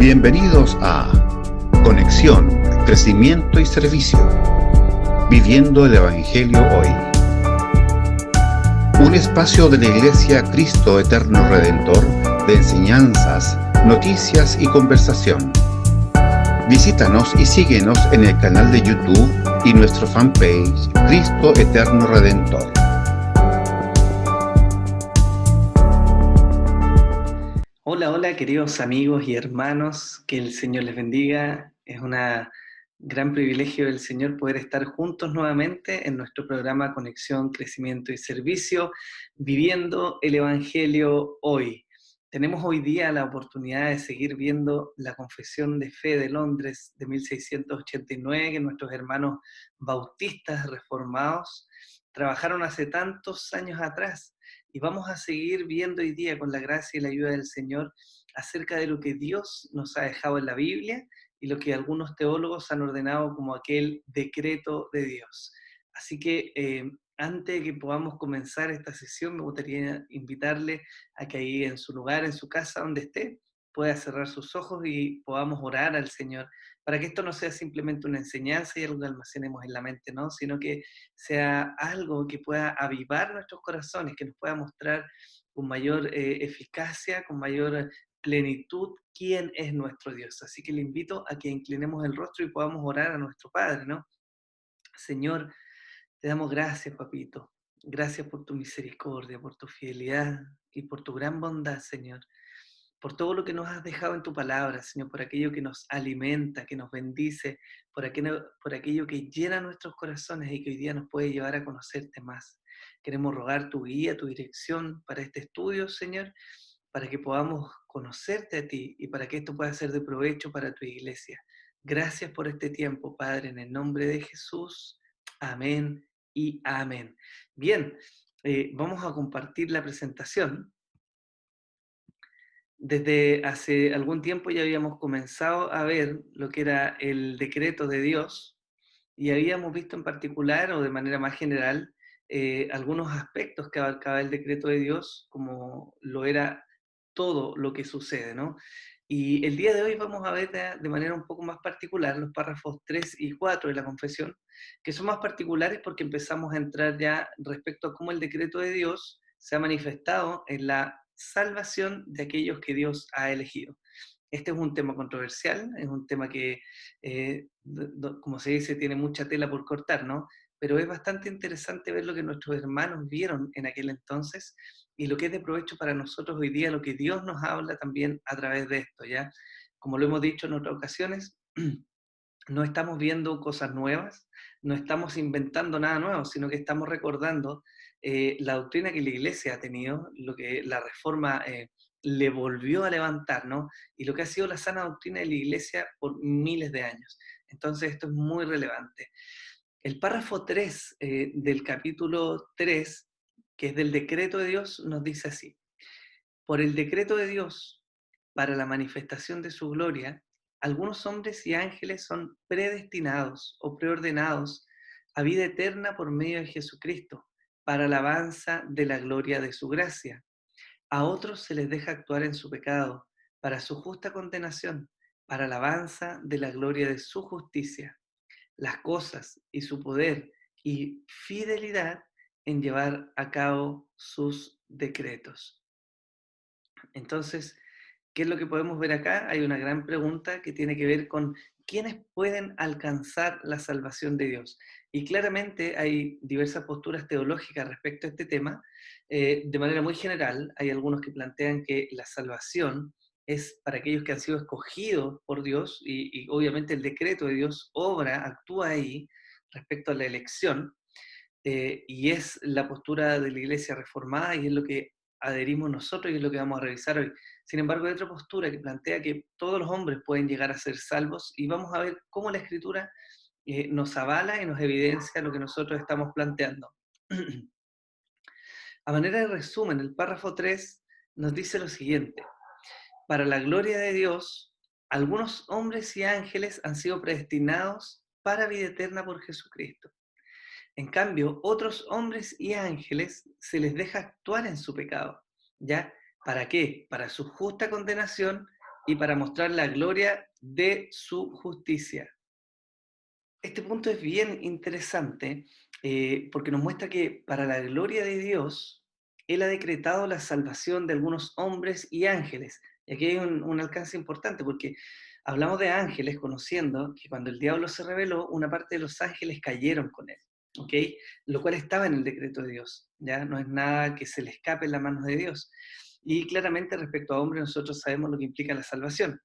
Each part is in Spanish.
Bienvenidos a Conexión, Crecimiento y Servicio. Viviendo el Evangelio hoy. Un espacio de la Iglesia Cristo Eterno Redentor de enseñanzas, noticias y conversación. Visítanos y síguenos en el canal de YouTube y nuestro fanpage Cristo Eterno Redentor. Hola, queridos amigos y hermanos, que el Señor les bendiga. Es un gran privilegio del Señor poder estar juntos nuevamente en nuestro programa Conexión, Crecimiento y Servicio, viviendo el Evangelio hoy. Tenemos hoy día la oportunidad de seguir viendo la Confesión de Fe de Londres de 1689, que nuestros hermanos bautistas reformados trabajaron hace tantos años atrás. Y vamos a seguir viendo hoy día, con la gracia y la ayuda del Señor, acerca de lo que Dios nos ha dejado en la Biblia y lo que algunos teólogos han ordenado como aquel decreto de Dios. Así que antes de que podamos comenzar esta sesión, me gustaría invitarle a que ahí en su lugar, en su casa, donde esté, pueda cerrar sus ojos y podamos orar al Señor, para que esto no sea simplemente una enseñanza y algo que almacenemos en la mente, ¿no? Sino que sea algo que pueda avivar nuestros corazones, que nos pueda mostrar con mayor eficacia, con mayor plenitud, quién es nuestro Dios. Así que le invito a que inclinemos el rostro y podamos orar a nuestro Padre, ¿no? Señor, te damos gracias, papito. Gracias por tu misericordia, por tu fidelidad y por tu gran bondad, Señor. Por todo lo que nos has dejado en tu palabra, Señor, por aquello que nos alimenta, que nos bendice, por aquello que llena nuestros corazones y que hoy día nos puede llevar a conocerte más. Queremos rogar tu guía, tu dirección para este estudio, Señor, para que podamos conocerte a ti y para que esto pueda ser de provecho para tu iglesia. Gracias por este tiempo, Padre, en el nombre de Jesús. Amén y amén. Bien, vamos a compartir la presentación. Desde hace algún tiempo ya habíamos comenzado a ver lo que era el decreto de Dios y habíamos visto en particular o de manera más general algunos aspectos que abarcaba el decreto de Dios, como lo era todo lo que sucede, ¿no? Y el día de hoy vamos a ver de manera un poco más particular los párrafos 3 y 4 de la confesión, que son más particulares porque empezamos a entrar ya respecto a cómo el decreto de Dios se ha manifestado en la salvación de aquellos que Dios ha elegido. Este es un tema controversial, es un tema que, como se dice, tiene mucha tela por cortar, ¿no? Pero es bastante interesante ver lo que nuestros hermanos vieron en aquel entonces y lo que es de provecho para nosotros hoy día, lo que Dios nos habla también a través de esto, ¿ya? Como lo hemos dicho en otras ocasiones, no estamos viendo cosas nuevas, no estamos inventando nada nuevo, sino que estamos recordando la doctrina que la Iglesia ha tenido, lo que la Reforma le volvió a levantar, ¿no? Y lo que ha sido la sana doctrina de la Iglesia por miles de años. Entonces esto es muy relevante. El párrafo 3 del capítulo 3, que es del decreto de Dios, nos dice así: por el decreto de Dios, para la manifestación de su gloria, algunos hombres y ángeles son predestinados o preordenados a vida eterna por medio de Jesucristo, para alabanza de la gloria de su gracia. A otros se les deja actuar en su pecado, para su justa condenación, para alabanza de la gloria de su justicia. Las cosas y su poder y fidelidad en llevar a cabo sus decretos. Entonces, ¿qué es lo que podemos ver acá? Hay una gran pregunta que tiene que ver con quiénes pueden alcanzar la salvación de Dios. Y claramente hay diversas posturas teológicas respecto a este tema. De manera muy general, hay algunos que plantean que la salvación es para aquellos que han sido escogidos por Dios y obviamente el decreto de Dios obra, actúa ahí respecto a la elección. Y es la postura de la Iglesia reformada y es lo que adherimos nosotros y es lo que vamos a revisar hoy. Sin embargo, hay otra postura que plantea que todos los hombres pueden llegar a ser salvos y vamos a ver cómo la Escritura nos avala y nos evidencia lo que nosotros estamos planteando. A manera de resumen, el párrafo 3 nos dice lo siguiente: para la gloria de Dios, algunos hombres y ángeles han sido predestinados para vida eterna por Jesucristo. En cambio, otros hombres y ángeles se les deja actuar en su pecado. ¿Ya? ¿Para qué? Para su justa condenación, y para mostrar la gloria de su justicia. Este punto es bien interesante porque nos muestra que para la gloria de Dios, Él ha decretado la salvación de algunos hombres y ángeles. Y aquí hay un alcance importante porque hablamos de ángeles conociendo que cuando el diablo se rebeló, una parte de los ángeles cayeron con él, ¿ok? Lo cual estaba en el decreto de Dios, ¿ya? No es nada que se le escape en las manos de Dios. Y claramente respecto a hombres nosotros sabemos lo que implica la salvación.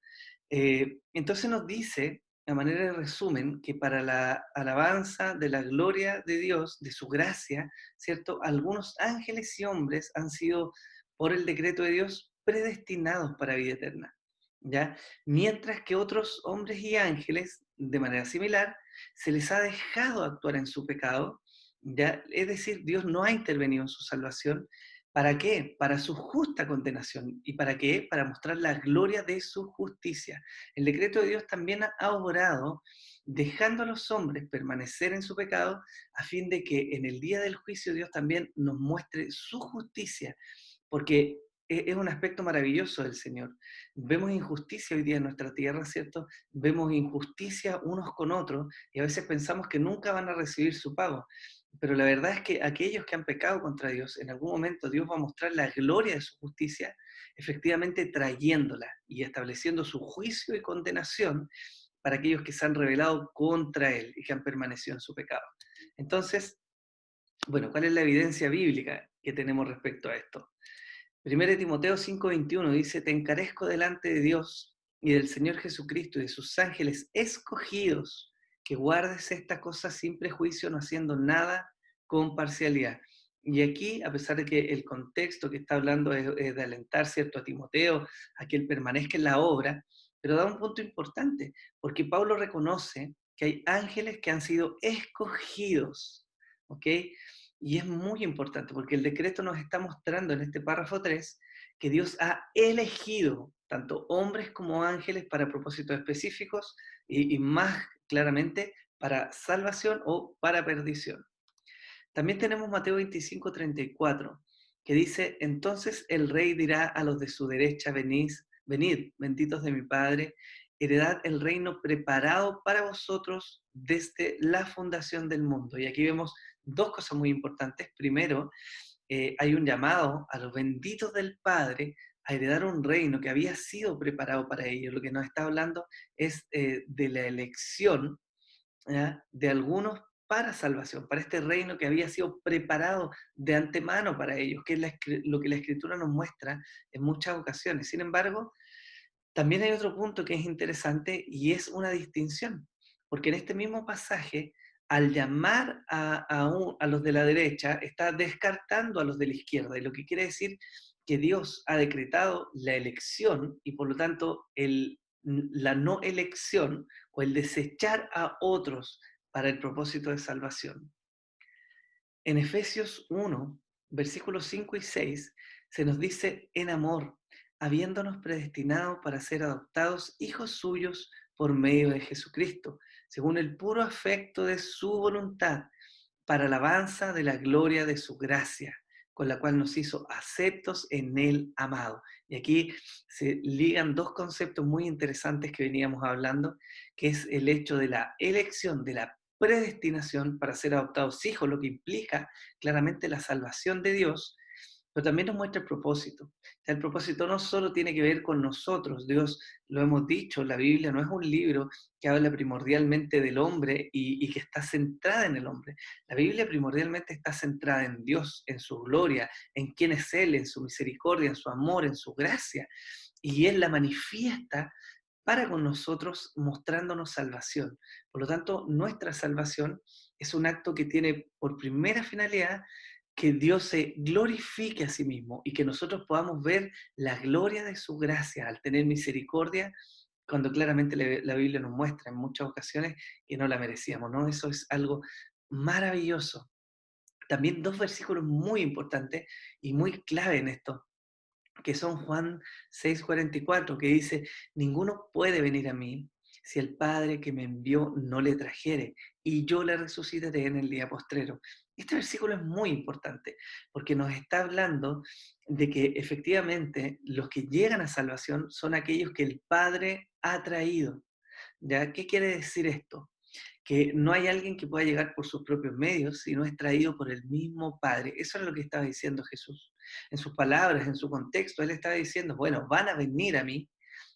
Entonces nos dice, a manera de resumen, que para la alabanza de la gloria de Dios, de su gracia, ¿cierto? Algunos ángeles y hombres han sido, por el decreto de Dios, predestinados para vida eterna, ¿ya? Mientras que otros hombres y ángeles, de manera similar, se les ha dejado actuar en su pecado, ¿ya? Es decir, Dios no ha intervenido en su salvación. ¿Para qué? Para su justa condenación. ¿Y para qué? Para mostrar la gloria de su justicia. El decreto de Dios también ha obrado dejando a los hombres permanecer en su pecado a fin de que en el día del juicio Dios también nos muestre su justicia, porque es un aspecto maravilloso del Señor. Vemos injusticia hoy día en nuestra tierra, ¿cierto? Vemos injusticia unos con otros y a veces pensamos que nunca van a recibir su pago. Pero la verdad es que aquellos que han pecado contra Dios, en algún momento Dios va a mostrar la gloria de su justicia, efectivamente trayéndola y estableciendo su juicio y condenación para aquellos que se han rebelado contra Él y que han permanecido en su pecado. Entonces, bueno, ¿cuál es la evidencia bíblica que tenemos respecto a esto? 1 Timoteo 5:21 dice, te encarezco delante de Dios y del Señor Jesucristo y de sus ángeles escogidos, que guardes estas cosas sin prejuicio, no haciendo nada con parcialidad. Y aquí, a pesar de que el contexto que está hablando es de alentar, ¿cierto?, a Timoteo a que él permanezca en la obra, pero da un punto importante, porque Pablo reconoce que hay ángeles que han sido escogidos, ¿ok? Y es muy importante porque el decreto nos está mostrando en este párrafo 3 que Dios ha elegido tanto hombres como ángeles para propósitos específicos y más claramente para salvación o para perdición. También tenemos Mateo 25:34 que dice, entonces el rey dirá a los de su derecha, venid, benditos de mi Padre, heredad el reino preparado para vosotros desde la fundación del mundo. Y aquí vemos dos cosas muy importantes. Primero, hay un llamado a los benditos del Padre a heredar un reino que había sido preparado para ellos. Lo que nos está hablando es de la elección, ¿ya?, de algunos para salvación, para este reino que había sido preparado de antemano para ellos, que es lo que la Escritura nos muestra en muchas ocasiones. Sin embargo, también hay otro punto que es interesante y es una distinción, porque en este mismo pasaje, al llamar a los de la derecha, está descartando a los de la izquierda, y lo que quiere decir que Dios ha decretado la elección y por lo tanto la no elección o el desechar a otros para el propósito de salvación. En Efesios 1, versículos 5 y 6, se nos dice en amor, habiéndonos predestinado para ser adoptados hijos suyos por medio de Jesucristo, según el puro afecto de su voluntad, para alabanza de la gloria de su gracia, con la cual nos hizo aceptos en el amado. Y aquí se ligan dos conceptos muy interesantes que veníamos hablando, que es el hecho de la elección, de la predestinación para ser adoptados hijos, lo que implica claramente la salvación de Dios, pero también nos muestra el propósito. El propósito no solo tiene que ver con nosotros, Dios, lo hemos dicho, la Biblia no es un libro que habla primordialmente del hombre y que está centrada en el hombre. La Biblia primordialmente está centrada en Dios, en su gloria, en quién es Él, en su misericordia, en su amor, en su gracia. Y Él la manifiesta para con nosotros mostrándonos salvación. Por lo tanto, nuestra salvación es un acto que tiene por primera finalidad que Dios se glorifique a sí mismo y que nosotros podamos ver la gloria de su gracia al tener misericordia, cuando claramente la Biblia nos muestra en muchas ocasiones que no la merecíamos, ¿no? Eso es algo maravilloso. También dos versículos muy importantes y muy clave en esto, que son Juan 6:44, que dice, ninguno puede venir a mí si el Padre que me envió no le trajere, y yo le resucitaré en el día postrero. Este versículo es muy importante porque nos está hablando de que efectivamente los que llegan a salvación son aquellos que el Padre ha traído. ¿Ya? ¿Qué quiere decir esto? Que no hay alguien que pueda llegar por sus propios medios, sino es traído por el mismo Padre. Eso es lo que estaba diciendo Jesús. En sus palabras, en su contexto, él estaba diciendo, bueno, van a venir a mí,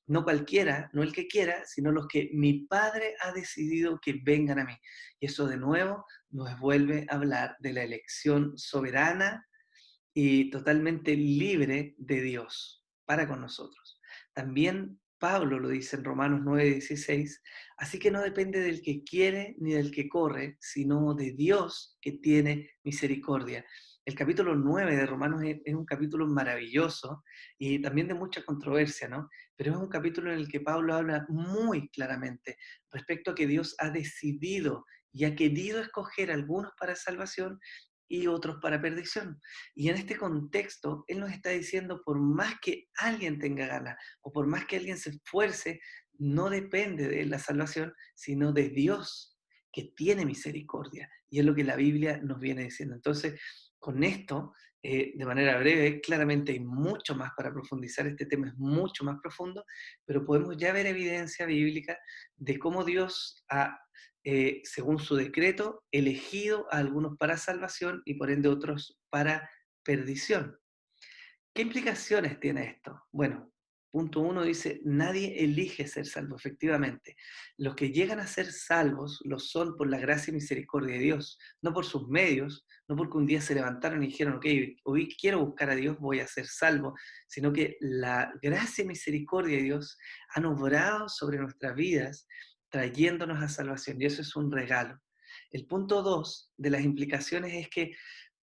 no cualquiera, no el que quiera, sino los que mi Padre ha decidido que vengan a mí. Y eso de nuevo nos vuelve a hablar de la elección soberana y totalmente libre de Dios para con nosotros. También Pablo lo dice en Romanos 9:16, así que no depende del que quiere ni del que corre, sino de Dios que tiene misericordia. El capítulo 9 de Romanos es un capítulo maravilloso y también de mucha controversia, ¿no? Pero es un capítulo en el que Pablo habla muy claramente respecto a que Dios ha decidido y ha querido escoger a algunos para salvación y otros para perdición. Y en este contexto, Él nos está diciendo, por más que alguien tenga ganas o por más que alguien se esfuerce, no depende de la salvación, sino de Dios, que tiene misericordia. Y es lo que la Biblia nos viene diciendo. Entonces, con esto, de manera breve, claramente hay mucho más para profundizar, este tema es mucho más profundo, pero podemos ya ver evidencia bíblica de cómo Dios ha según su decreto, elegido a algunos para salvación y por ende otros para perdición. ¿Qué implicaciones tiene esto? Bueno, punto uno dice, nadie elige ser salvo, efectivamente. Los que llegan a ser salvos lo son por la gracia y misericordia de Dios, no por sus medios, no porque un día se levantaron y dijeron, ok, hoy quiero buscar a Dios, voy a ser salvo, sino que la gracia y misericordia de Dios han obrado sobre nuestras vidas, trayéndonos a salvación, y eso es un regalo. El punto dos de las implicaciones es que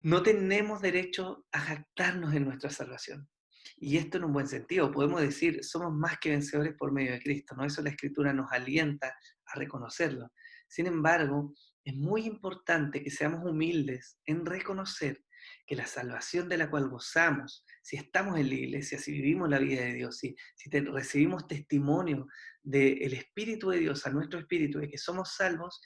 no tenemos derecho a jactarnos en nuestra salvación. Y esto en un buen sentido, podemos decir, somos más que vencedores por medio de Cristo, ¿no? Eso la Escritura nos alienta a reconocerlo. Sin embargo, es muy importante que seamos humildes en reconocer que la salvación de la cual gozamos, si estamos en la iglesia, si vivimos la vida de Dios, si recibimos testimonio del Espíritu de Dios a nuestro espíritu de que somos salvos,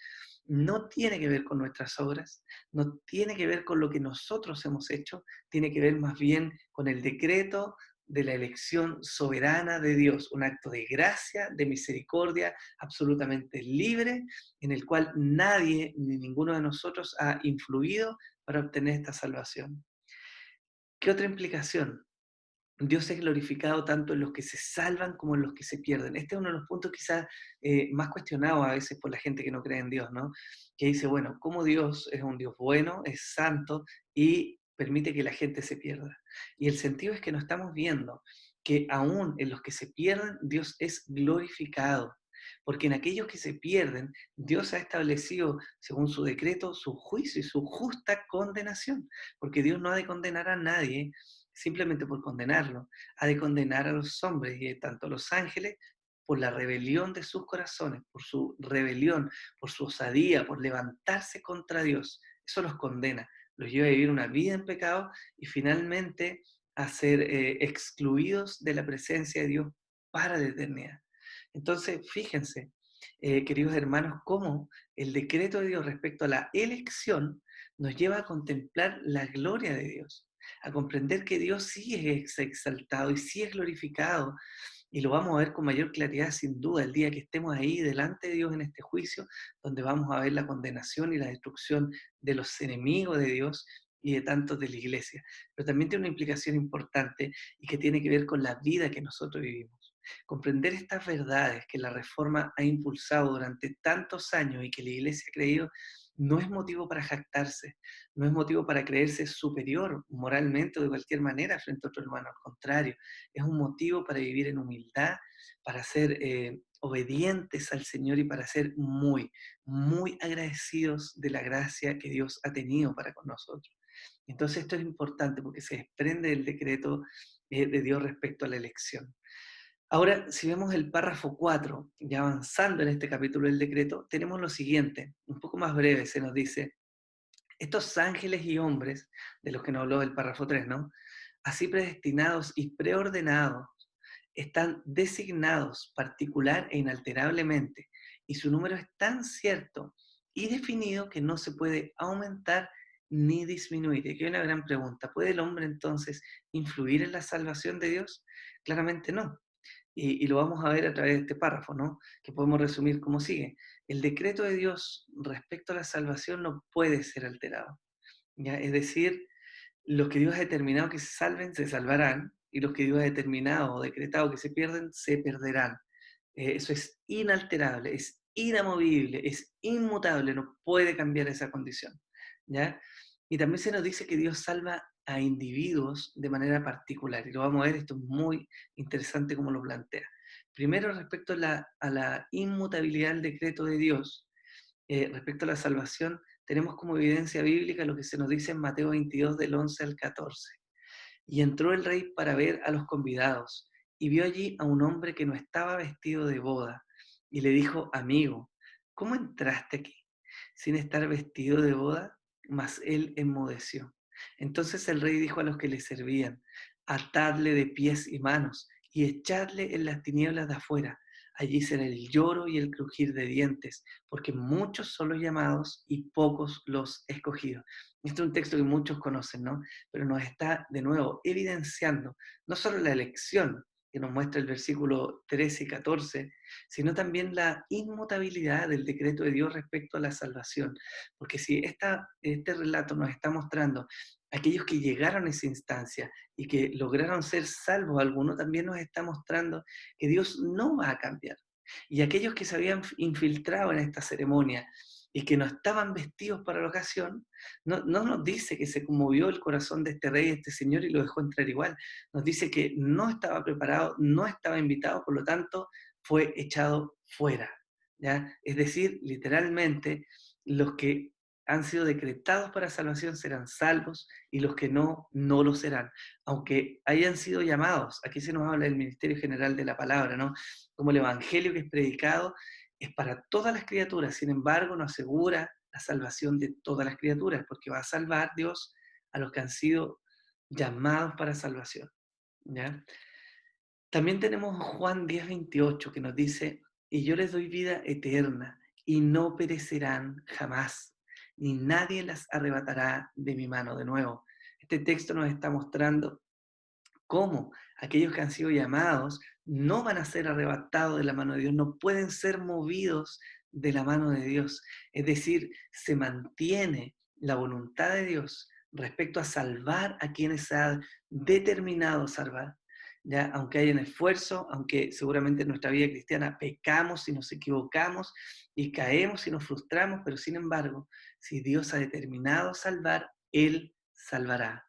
no tiene que ver con nuestras obras, no tiene que ver con lo que nosotros hemos hecho, tiene que ver más bien con el decreto de la elección soberana de Dios, un acto de gracia, de misericordia, absolutamente libre, en el cual nadie ni ninguno de nosotros ha influido para obtener esta salvación. ¿Qué otra implicación? Dios es glorificado tanto en los que se salvan como en los que se pierden. Este es uno de los puntos quizás más cuestionados a veces por la gente que no cree en Dios, ¿no? Que dice, bueno, ¿cómo Dios es un Dios bueno, es santo y permite que la gente se pierda? Y el sentido es que no estamos viendo que aún en los que se pierden, Dios es glorificado. Porque en aquellos que se pierden, Dios ha establecido, según su decreto, su juicio y su justa condenación. Porque Dios no ha de condenar a nadie simplemente por condenarlo, ha de condenar a los hombres y tanto a los ángeles por la rebelión de sus corazones, por su rebelión, por su osadía, por levantarse contra Dios. Eso los condena, los lleva a vivir una vida en pecado y finalmente a ser excluidos de la presencia de Dios para la eternidad. Entonces, fíjense, queridos hermanos, cómo el decreto de Dios respecto a la elección nos lleva a contemplar la gloria de Dios, a comprender que Dios sí es exaltado y sí es glorificado, y lo vamos a ver con mayor claridad sin duda el día que estemos ahí delante de Dios en este juicio, donde vamos a ver la condenación y la destrucción de los enemigos de Dios y de tantos de la iglesia. Pero también tiene una implicación importante y que tiene que ver con la vida que nosotros vivimos. Comprender estas verdades que la Reforma ha impulsado durante tantos años y que la iglesia ha creído no es motivo para jactarse, no es motivo para creerse superior moralmente o de cualquier manera frente a otro hermano, al contrario, es un motivo para vivir en humildad, para ser obedientes al Señor y para ser muy, muy agradecidos de la gracia que Dios ha tenido para con nosotros. Entonces esto es importante porque se desprende del decreto de Dios respecto a la elección. Ahora, si vemos el párrafo 4, ya avanzando en este capítulo del decreto, tenemos lo siguiente, un poco más breve, se nos dice, estos ángeles y hombres, de los que nos habló el párrafo 3, ¿no? Así predestinados y preordenados están designados particular e inalterablemente, y su número es tan cierto y definido que no se puede aumentar ni disminuir. Y aquí hay una gran pregunta. ¿Puede el hombre entonces influir en la salvación de Dios? Claramente no. Y lo vamos a ver a través de este párrafo, ¿no? Que podemos resumir como sigue. El decreto de Dios respecto a la salvación no puede ser alterado, ¿ya? Es decir, los que Dios ha determinado que se salven, se salvarán, y los que Dios ha determinado o decretado que se pierden, se perderán. Eso es inalterable, es inamovible, es inmutable, no puede cambiar esa condición, ¿ya? Y también se nos dice que Dios salva a individuos de manera particular, y lo vamos a ver, esto es muy interesante como lo plantea. Primero, respecto a la inmutabilidad del decreto de Dios, respecto a la salvación, tenemos como evidencia bíblica lo que se nos dice en Mateo 22, del 11 al 14. Y entró el rey para ver a los convidados, y vio allí a un hombre que no estaba vestido de boda, y le dijo, amigo, ¿cómo entraste aquí sin estar vestido de boda? Mas él enmudeció. Entonces el rey dijo a los que le servían, atadle de pies y manos, y echadle en las tinieblas de afuera. Allí será el lloro y el crujir de dientes, porque muchos son los llamados y pocos los escogidos. Este es un texto que muchos conocen, ¿no? Pero nos está de nuevo evidenciando no solo la elección que nos muestra el versículo 13 y 14, sino también la inmutabilidad del decreto de Dios respecto a la salvación. Porque si este relato nos está mostrando aquellos que llegaron a esa instancia y que lograron ser salvos, algunos también nos está mostrando que Dios no va a cambiar. Y aquellos que se habían infiltrado en esta ceremonia y que no estaban vestidos para la ocasión, no nos dice que se conmovió el corazón de este rey, de este señor, y lo dejó entrar igual. Nos dice que no estaba preparado, no estaba invitado, por lo tanto fue echado fuera, ¿ya? Es decir, literalmente, los que han sido decretados para salvación serán salvos y los que no, no lo serán. Aunque hayan sido llamados, aquí se nos habla del ministerio general de la palabra, ¿no? Como el evangelio que es predicado es para todas las criaturas, sin embargo, no asegura la salvación de todas las criaturas, porque va a salvar Dios a los que han sido llamados para salvación, ¿ya? También tenemos Juan 10:28 que nos dice, y yo les doy vida eterna, y no perecerán jamás, ni nadie las arrebatará de mi mano de nuevo. Este texto nos está mostrando cómo aquellos que han sido llamados no van a ser arrebatados de la mano de Dios, no pueden ser movidos de la mano de Dios. Es decir, se mantiene la voluntad de Dios respecto a salvar a quienes se ha determinado salvar. ¿Ya? Aunque haya un esfuerzo, aunque seguramente en nuestra vida cristiana pecamos y nos equivocamos y caemos y nos frustramos, pero sin embargo, si Dios ha determinado salvar, Él salvará.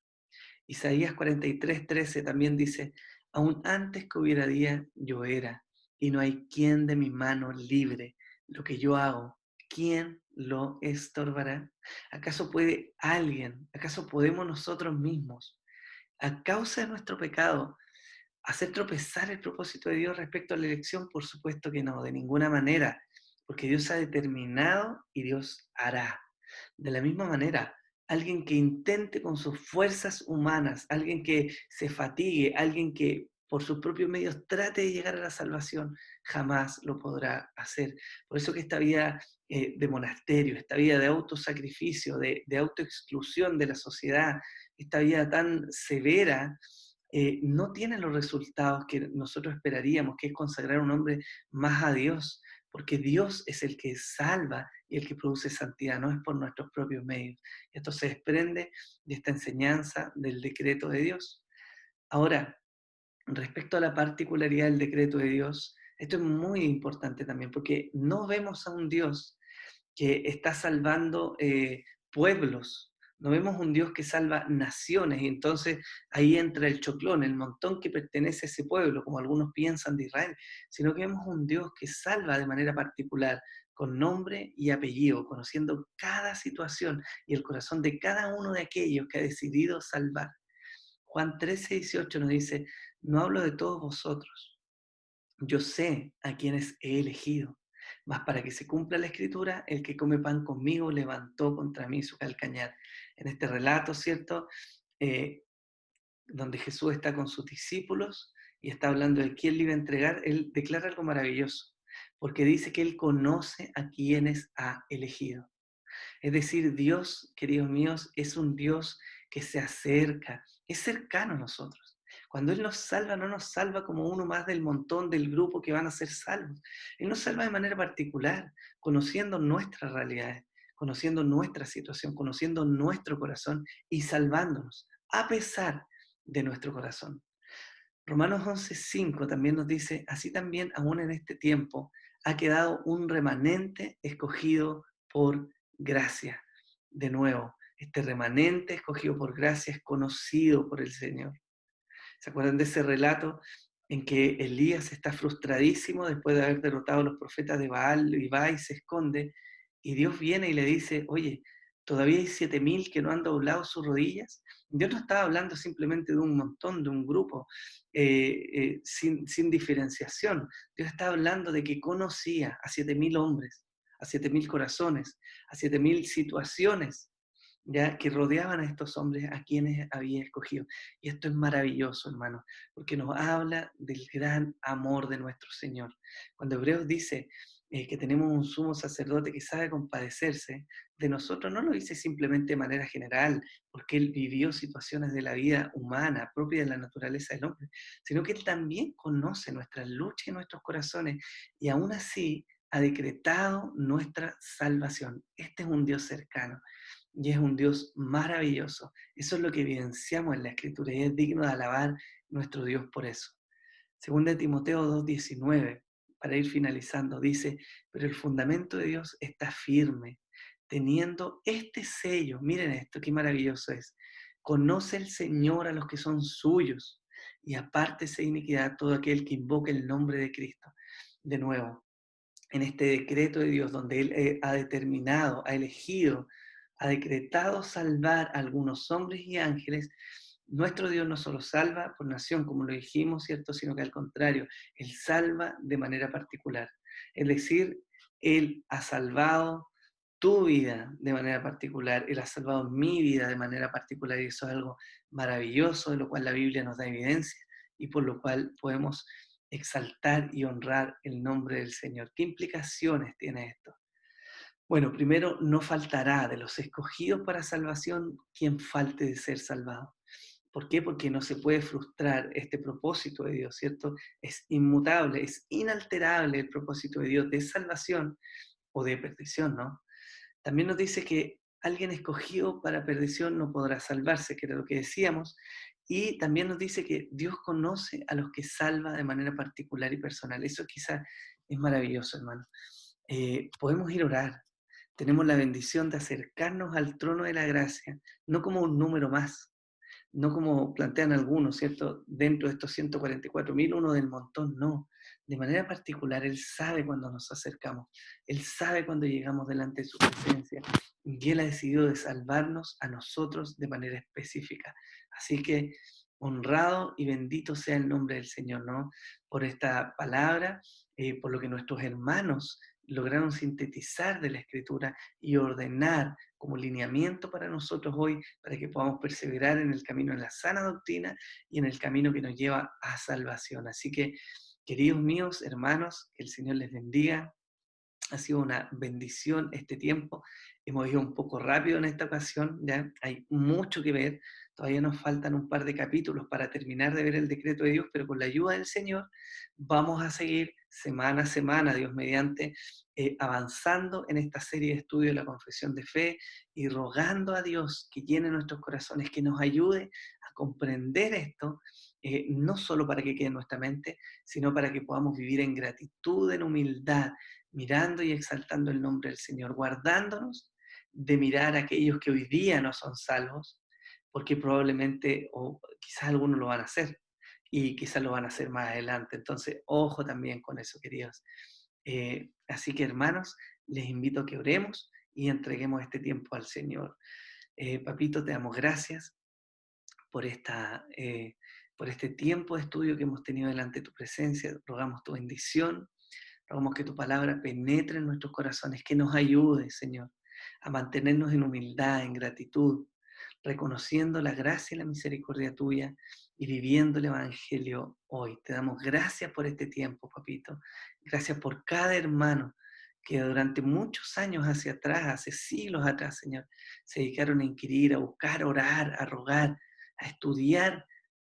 Isaías 43:13 también dice, aún antes que hubiera día, yo era, y no hay quien de mi mano libre. Lo que yo hago, ¿quién lo estorbará? ¿Acaso puede alguien, acaso podemos nosotros mismos, a causa de nuestro pecado, hacer tropezar el propósito de Dios respecto a la elección? Por supuesto que no, de ninguna manera, porque Dios ha determinado y Dios hará. De la misma manera, alguien que intente con sus fuerzas humanas, alguien que se fatigue, alguien que por sus propios medios trate de llegar a la salvación, jamás lo podrá hacer. Por eso que esta vida de monasterio, esta vida de autosacrificio, de autoexclusión de la sociedad, esta vida tan severa, no tiene los resultados que nosotros esperaríamos, que es consagrar a un hombre más a Dios, porque Dios es el que salva y el que produce santidad, no es por nuestros propios medios. Esto se desprende de esta enseñanza del decreto de Dios. Ahora, respecto a la particularidad del decreto de Dios, esto es muy importante también, porque no vemos a un Dios que está salvando pueblos. No vemos un Dios que salva naciones y entonces ahí entra el choclón, el montón que pertenece a ese pueblo, como algunos piensan de Israel, sino que vemos un Dios que salva de manera particular, con nombre y apellido, conociendo cada situación y el corazón de cada uno de aquellos que ha decidido salvar. Juan 13:18 nos dice, no hablo de todos vosotros, yo sé a quienes he elegido, mas para que se cumpla la escritura, el que come pan conmigo levantó contra mí su calcañar. En este relato, ¿cierto? Eh, donde Jesús está con sus discípulos y está hablando de quién le iba a entregar, él declara algo maravilloso, porque dice que él conoce a quienes ha elegido. Es decir, Dios, queridos míos, es un Dios que se acerca, es cercano a nosotros. Cuando Él nos salva, no nos salva como uno más del montón del grupo que van a ser salvos. Él nos salva de manera particular, conociendo nuestras realidades, conociendo nuestra situación, conociendo nuestro corazón y salvándonos, a pesar de nuestro corazón. Romanos 11:5 también nos dice, así también aún en este tiempo ha quedado un remanente escogido por gracia. De nuevo, este remanente escogido por gracia es conocido por el Señor. ¿Se acuerdan de ese relato en que Elías está frustradísimo después de haber derrotado a los profetas de Baal y va y se esconde? Y Dios viene y le dice, oye, todavía hay 7000 que no han doblado sus rodillas. Dios no estaba hablando simplemente de un montón, de un grupo, sin diferenciación. Dios estaba hablando de que conocía a 7000 hombres, a 7000 corazones, a 7000 situaciones, ya que rodeaban a estos hombres a quienes había escogido. Y esto es maravilloso, hermano, porque nos habla del gran amor de nuestro Señor. Cuando Hebreos dice que tenemos un sumo sacerdote que sabe compadecerse de nosotros, no lo dice simplemente de manera general, porque Él vivió situaciones de la vida humana, propia de la naturaleza del hombre, sino que Él también conoce nuestras luchas y nuestros corazones, y aún así ha decretado nuestra salvación. Este es un Dios cercano. Y es un Dios maravilloso. Eso es lo que evidenciamos en la Escritura y es digno de alabar nuestro Dios por eso. Según de Timoteo 2:19, para ir finalizando, dice, pero el fundamento de Dios está firme, teniendo este sello. Miren esto, qué maravilloso es. Conoce el Señor a los que son suyos y apártese de iniquidad todo aquel que invoque el nombre de Cristo. De nuevo, en este decreto de Dios, donde Él ha determinado, ha elegido, ha decretado salvar a algunos hombres y ángeles, nuestro Dios no solo salva por nación, como lo dijimos, ¿cierto? Sino que al contrario, Él salva de manera particular. Es decir, Él ha salvado tu vida de manera particular, Él ha salvado mi vida de manera particular, y eso es algo maravilloso, de lo cual la Biblia nos da evidencia y por lo cual podemos exaltar y honrar el nombre del Señor. ¿Qué implicaciones tiene esto? Bueno, primero, no faltará de los escogidos para salvación quien falte de ser salvado. ¿Por qué? Porque no se puede frustrar este propósito de Dios, ¿cierto? Es inmutable, es inalterable el propósito de Dios de salvación o de perdición, ¿no? También nos dice que alguien escogido para perdición no podrá salvarse, que era lo que decíamos, y también nos dice que Dios conoce a los que salva de manera particular y personal. Eso quizás es maravilloso, hermano. Podemos ir a orar. Tenemos la bendición de acercarnos al trono de la gracia, no como un número más, no como plantean algunos, ¿cierto? Dentro de estos 144.000, uno del montón, no. De manera particular, Él sabe cuando nos acercamos, Él sabe cuando llegamos delante de su presencia, y Él ha decidido de salvarnos a nosotros de manera específica. Así que honrado y bendito sea el nombre del Señor, ¿no? Por esta palabra, por lo que nuestros hermanos lograron sintetizar de la Escritura y ordenar como lineamiento para nosotros hoy, para que podamos perseverar en el camino de la sana doctrina y en el camino que nos lleva a salvación. Así que, queridos míos, hermanos, que el Señor les bendiga. Ha sido una bendición este tiempo. Hemos ido un poco rápido en esta ocasión, ya hay mucho que ver. Todavía nos faltan un par de capítulos para terminar de ver el decreto de Dios, pero con la ayuda del Señor vamos a seguir semana a semana, Dios mediante, avanzando en esta serie de estudios de la confesión de fe y rogando a Dios que llene nuestros corazones, que nos ayude a comprender esto, no solo para que quede en nuestra mente, sino para que podamos vivir en gratitud, en humildad, mirando y exaltando el nombre del Señor, guardándonos de mirar a aquellos que hoy día no son salvos, porque probablemente, o quizás algunos lo van a hacer, y quizás lo van a hacer más adelante. Entonces, ojo también con eso, queridos. Así que, hermanos, les invito a que oremos y entreguemos este tiempo al Señor. Papito, te damos gracias por, por este tiempo de estudio que hemos tenido delante de tu presencia. Rogamos tu bendición. Rogamos que tu palabra penetre en nuestros corazones, que nos ayude, Señor, a mantenernos en humildad, en gratitud, reconociendo la gracia y la misericordia tuya y viviendo el Evangelio hoy. Te damos gracias por este tiempo, papito. Gracias por cada hermano que durante muchos años hacia atrás, hace siglos atrás, Señor, se dedicaron a inquirir, a buscar, a orar, a rogar, a estudiar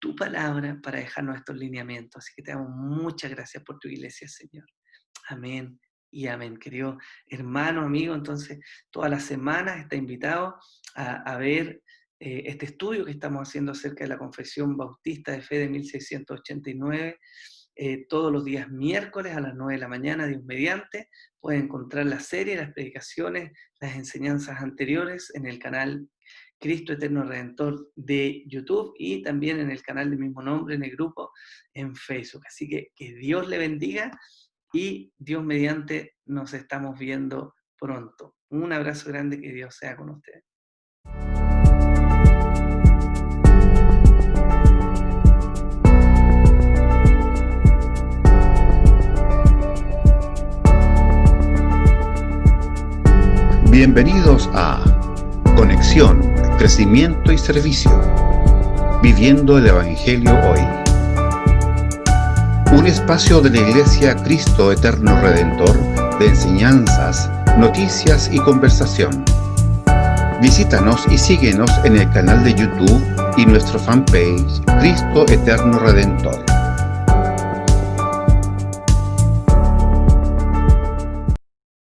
tu palabra para dejarnos estos lineamientos. Así que te damos muchas gracias por tu iglesia, Señor. Amén y amén. Querido hermano, amigo, entonces todas las semanas está invitado a ver este estudio que estamos haciendo acerca de la Confesión Bautista de Fe de 1689, todos los días miércoles a las 9 de la mañana, Dios mediante. Pueden encontrar la serie, las predicaciones, las enseñanzas anteriores en el canal Cristo Eterno Redentor de YouTube y también en el canal del mismo nombre, en el grupo en Facebook. Así que Dios le bendiga y Dios mediante nos estamos viendo pronto. Un abrazo grande, que Dios sea con ustedes. Bienvenidos a Conexión, Crecimiento y Servicio. Viviendo el Evangelio hoy. Un espacio de la Iglesia Cristo Eterno Redentor de enseñanzas, noticias y conversación. Visítanos y síguenos en el canal de YouTube y nuestro fanpage Cristo Eterno Redentor.